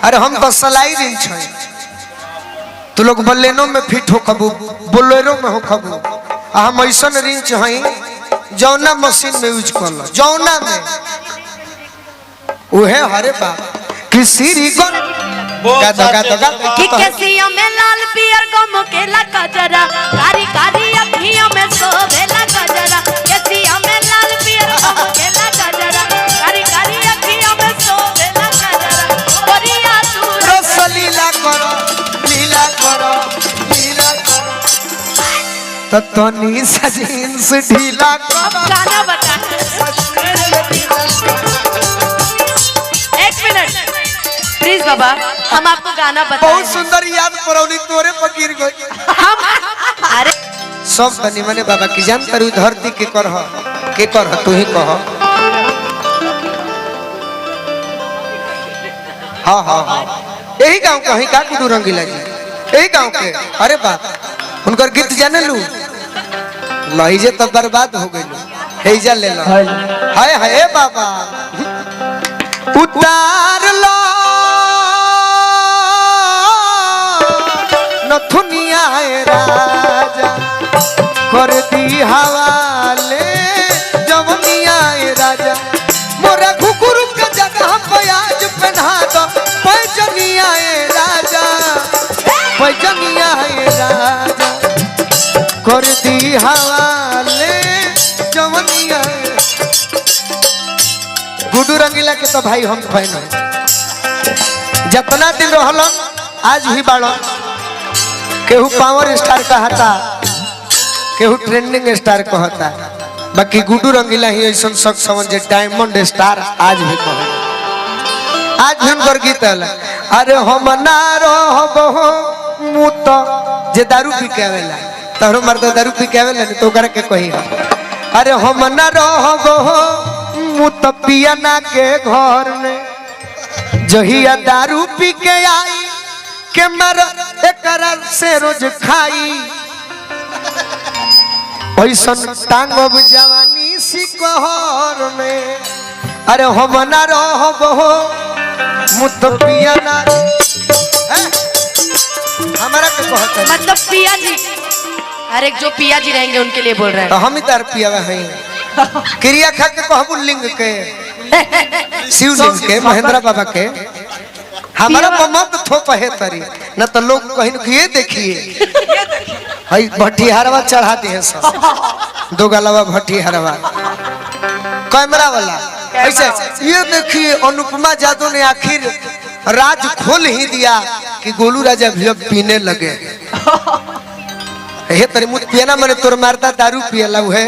अरे हम तो सलाई दिन छे तू लोग बलेनो में फिट हो खबू बोलेरो में हो खबू हम ऐसा रिंच हई जौना मशीन में यूज कर लो जौना में उहे हरे बाप किसी रिगन कि केसिया में लाल पियर गम केला कजरा कारी कारी अखियों में सोभेला कजरा केसिया में लाल पियर गम केला कजरा कारी कारी अखियों में सोभेला कजरा कोरिया तू रस लीला करो तो तनी सजीन से ढीला करो गाना बता एक मिनट प्लीज बाबा हम आपको गाना बताएं बहुत सुंदर याद परौनी तोरे फकीर गई हम अरे सब बनी मने बाबा की जान तरु धरती के कर तू ही कह हाँ हाँ हाँ यही गांव कहीं का कुदू रंगीला जी यही गांव के अरे बाप उनकर गीत जाने लू लहिजे तो बर्बाद हो गई हेजा ले लो हाय हाय बाबा उतार लो नथुनिया राजा कर दी हवाले जवनिया राजा मोरा घुघुर के जगह प्याज पहना दो पैजनिया राजा पैजनिया राजा कर दी हवाले जवनिया गुडू रंगीला के तो भाई हम फैन जितना दिन रहलन आज भी बाड़ो केहू पावर स्टार कहता केहू ट्रेंडिंग स्टार कहता बाकी गुडू रंगीला ही ऐसा शख्स समझ डायमंड स्टार आज भी कहे आज भी उनकर गीत है अरे हम ना रहबो मुत जे दारू पी के आवेला तोहरो मर्द दारू पी के आवेला तो ओकरा के कही अरे हम ना रहबो मुत पिया ना के घर में जहिया दारू पी के आई के मर एकरा से रोज खाई ऐसन टांगब जवानी सिकहर में अरे हम ना रहबो मुत पिया ना हमारा के कहत है मतलब पिया जी अरे जो पिया जी रहेंगे उनके लिए बोल रहे हैं तो हम ही तार पिया हैं क्रिया खा के कहबू लिंग के शिवलिंग के महेंद्र बाबा के हमारा मत थोप है तरी न तो लोग कहीं ये देखिए हई भट्टीहारवा चढ़ा दिए सब दो गलावा भट्टीहारवा कैमरा वाला ऐसे ये देखिए अनुपमा यादव ने आखिर राज खोल ही दिया कि गोलू राजा भी अब पीने लगे हे तरी मुझ पियाना मने तोर मारता दारू पियला है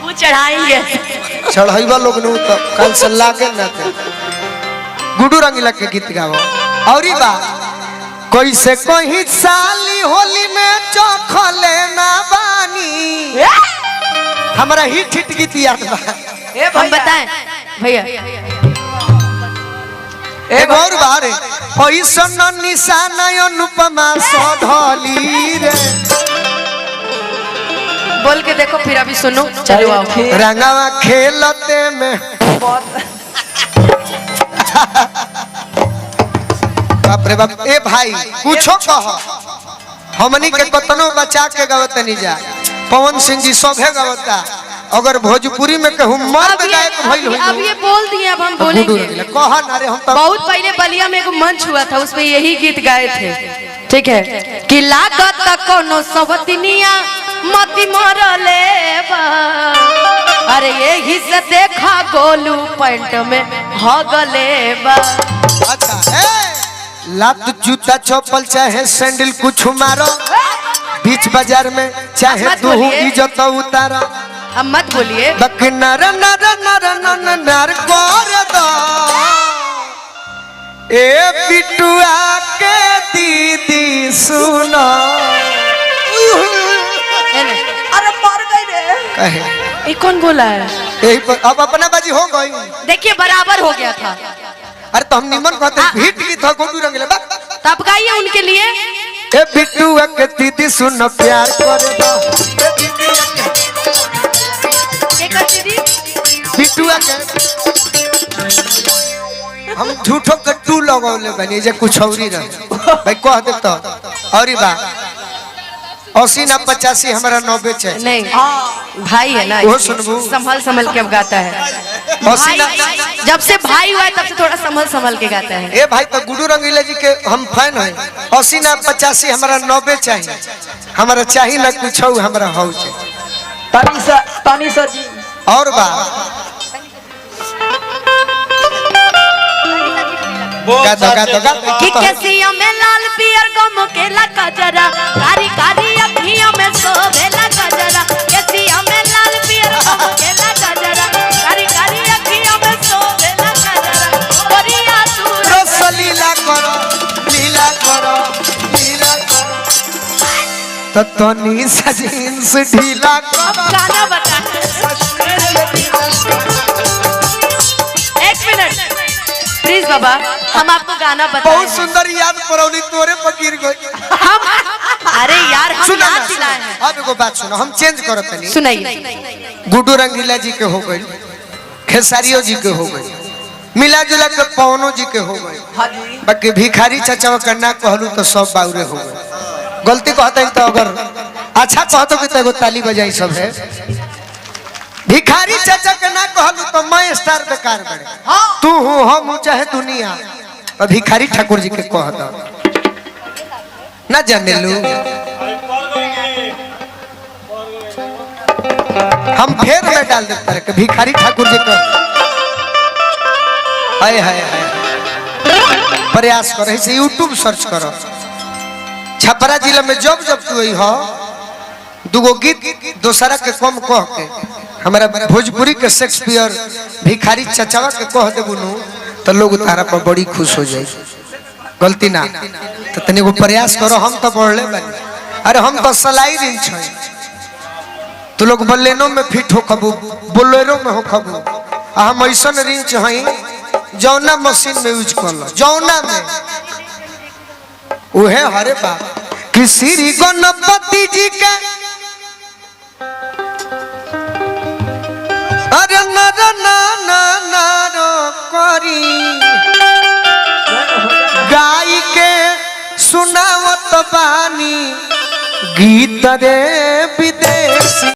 वो चढ़ाएंगे चढ़ाईवा लोग ने तो कल से लागे ना थे गुडू रंगीला के गीत गाओ और बा कैसे कोई साली होली में चखले ना बानी हमारा हिट गीत याद बा हम बताएं भैया एक और बार ऐसन निशान अनुपमा सधली रे बोल के देखो फिर अभी सुनो चलो आओ रंगावा खेलते में बाप रे बाप ए भाई कुछो कह हमनी के कतनो बचा के गवत नहीं जा पवन सिंह जी सभे गवता अगर भोजपुरी में कहूं मर्द गायक भइल होई अब ये बोल दिए अब हम बोलेंगे कह ना रे हम तो बहुत पहले बलिया में एक मंच हुआ था उसमें यही गीत गाए थे ठीक है कि लागत कोनो सवतिनिया मति मरले अरे यही से देखा गोलू पैंट में हगले बा अच्छा लात जूता चप्पल चाहे सैंडल कुछ मारो बीच बाजार में चाहे तू इज्जत उतारो अब मत बोलिए नर नर नर नर नर कर दो ए बिटुआ के दीदी सुनो अरे मर गई रे कहे ये कौन बोला है यही पर अब अपना बाजी हो गई देखिए बराबर हो गया था अरे तो हम निमन कहते भीट की था गोलू रंगीला तब गाइए उनके लिए ए बिटुआ के दीदी सुनो प्यार कर दो बिटुआ के हम झूठो कट्टू लगौले बनी जे कुछ औरी रहे भाई कह दे तो औरी बा 80 ना 85 हमारा 90 चाहिए नहीं भाई है ना, वो सुनबू संभल संभल के अब गाता है। 80 ना जब से भाई हुआ है तब से थोड़ा संभल संभल के गाता है। ए भाई तो गुड्डू रंगीला जी के हम फैन हैं। 80 ना 85 हमारा 90 चाहिए, हमारा चाहिए ना कुछ हो हमारा हो चाहिए तानिसा जी और बा गा कि केसिया में लाल पियर गम केला कजरा, कारी कारी अखियों में सोभेला कजरा। केसिया में लाल पियर गम केला कजरा, कारी कारी अखियों में सोभेला कजरा। कोरिया तू रस लीला करो लीला करो लीला करो तो तनी सजींस ढीला करो। गाना बता। एक मिनट प्लीज बाबा, हम आपको गाना बताएं। बहुत सुंदर याद परौली तोरे फकीर गई। हम अरे यार हम सुना याद ना, दिलाए हैं। अब एगो बात सुनो, हम चेंज करो तनी। सुनाइए। गुड्डू रंगीला जी के हो गई, खेसारियो जी के हो गई, मिला जुला के पवनो जी के हो गई, बाकी भिखारी चाचा का ना कहलू तो सब बाउरे हो गए। गलती कहते तो अगर अच्छा कहतो कि तो एगो ताली बजाई सब है। भिखारी चाचा के ना कहलू तो मैं स्टार बेकार बड़े तू हूँ हम चाहे दुनिया, और भिखारी ठाकुर जी के कह दो ना जाने लू। हम फेर में डाल देते हैं कि भिखारी ठाकुर जी का हाय हाय हाय प्रयास करो, इसे यूट्यूब सर्च करो। छपरा जिला में जब जब तू हो दुगो गीत दोसरा के कम कह के हमारा भोजपुरी के शेक्सपियर भिखारी चचावा के कह दे बुनू तो लोग तारा पर बड़ी खुश हो जाए। गलती ना तो तनी को प्रयास करो। हम तो बढ़ले बनी, अरे हम तो सलाई दिन छ तो लोग बलेनो में फिट हो खबू, बोलेरो में हो खबू, हम ऐसा रिंच हई जौना मशीन में यूज कर लो जौना में उहे हरे बाप कि श्री गणपति जी के अरे नर ना करी गाय के सुनावत बानी गीत रे विदेशी।